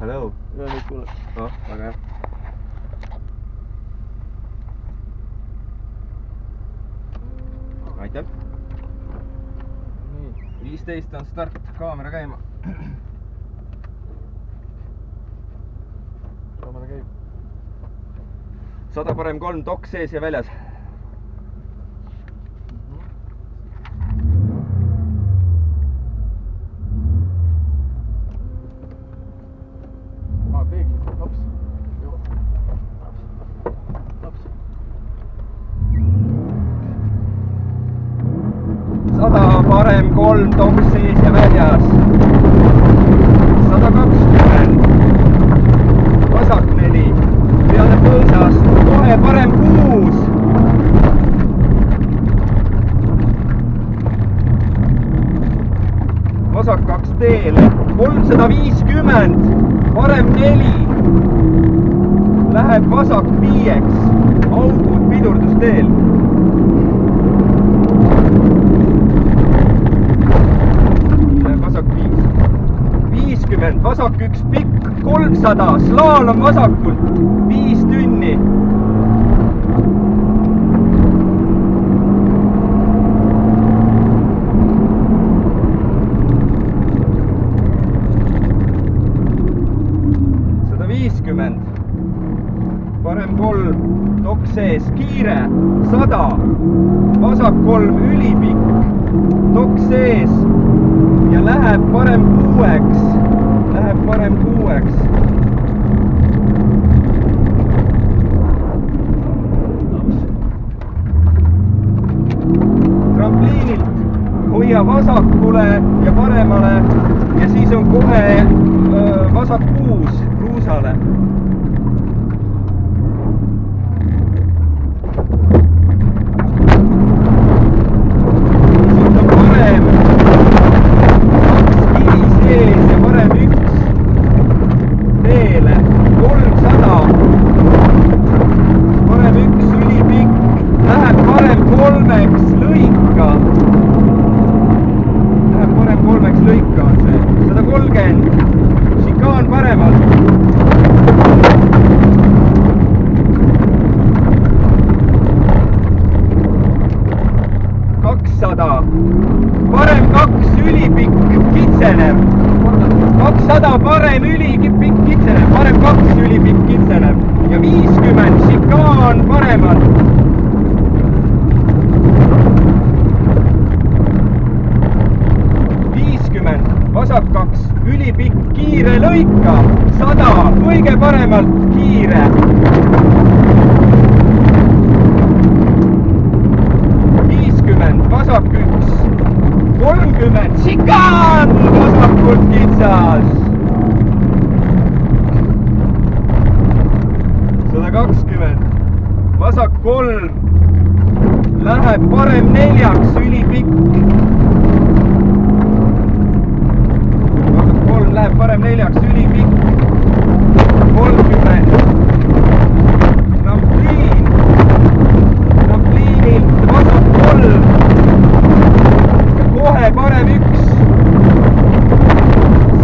Hello. Ja nüüd kuule. Noh, väga hea. Aitäh. Nii, 15 on start, kaamera käima. Kaamera käib. 100 parem 3 dok sees ja väljas. Peeglid, laps. Joo. Laps. 100 parem 3 dok sees ja väljas. 120. Vasak 4. Peale põõsast. Kohe parem 6. Vasak 2 teele. 350. Parem 4. Läheb vasak 5-ks. Augud pidurdusteel. Vasak 5. 50. Vasak 1 pikk. 300. Slaalom vasakult. 5 tünni. Parem 3 dok sees, kiire 100, vasak 3 ülipikk, dok sees ja läheb parem 6-ks, Trampliinilt hoia vasakule ja paremale ja siis on kohe vasak 6 kruusale. Lõika on see, 130, šikaan paremalt. 200, parem 2 ülipikk, kitsenev. 200 parem ülipikk, kitsenev, parem 2 ülipikk, kitsenev. Ja 50, šikaan paremalt. 50, vasak 2, ülipikk, kiire lõika. 100, kõige paremalt, kiire. 50, vasak 1, 30, šikaan, vasakult kitsas. 120, vasak 3, läheb parem 4-ks, ülipikk. Vasak 3 läheb parem 4-ks, ülipikk. 30, trampliin, trampliinilt vasak 3, kohe parem 1,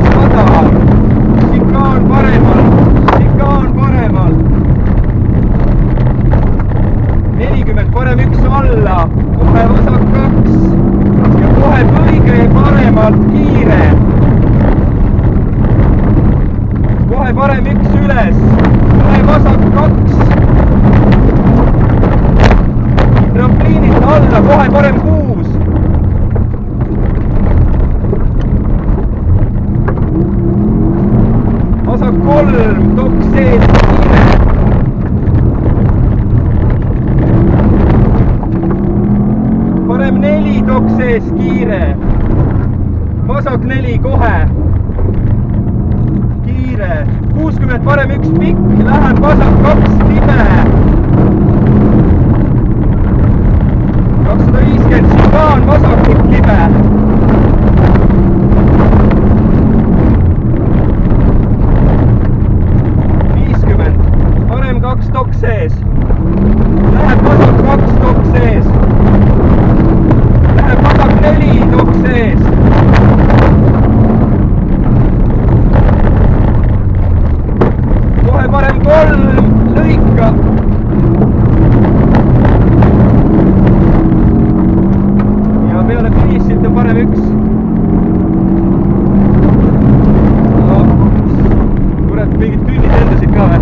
100, šikaan paremalt, 40, parem 1 alla, kohe vasak 2 ja kohe kõige paremalt kiire. Kohe parem 1 üles, kohe vasak 2. Trampliinilt alla, kohe parem 6. Vasak 3, dok sees, kiire. Parem 4, dok sees, kiire. Vasak 4, kohe. Kiire. 60, parem 1 pikk, läheb vasak 2, libe. 250, šikaan vasakult libe. 50, parem 2 dok sees. Läheb vasak 2 dok sees. Läheb vasak 4 dok sees. parem üks. Kurat, mingid tünnid lendasid ka või?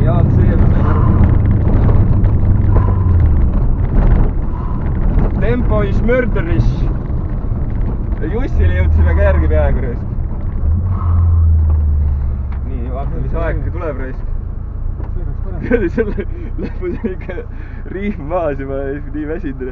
Jaan Seem sai aru. Tempo is murderish. Jussile jõudsime ka järgi peaaegu raisk. Nii, vaata mis aeg tuleb raisk. See peaks parem. Tead, selle lõpus on ikka rihm maas juba nii väsinud.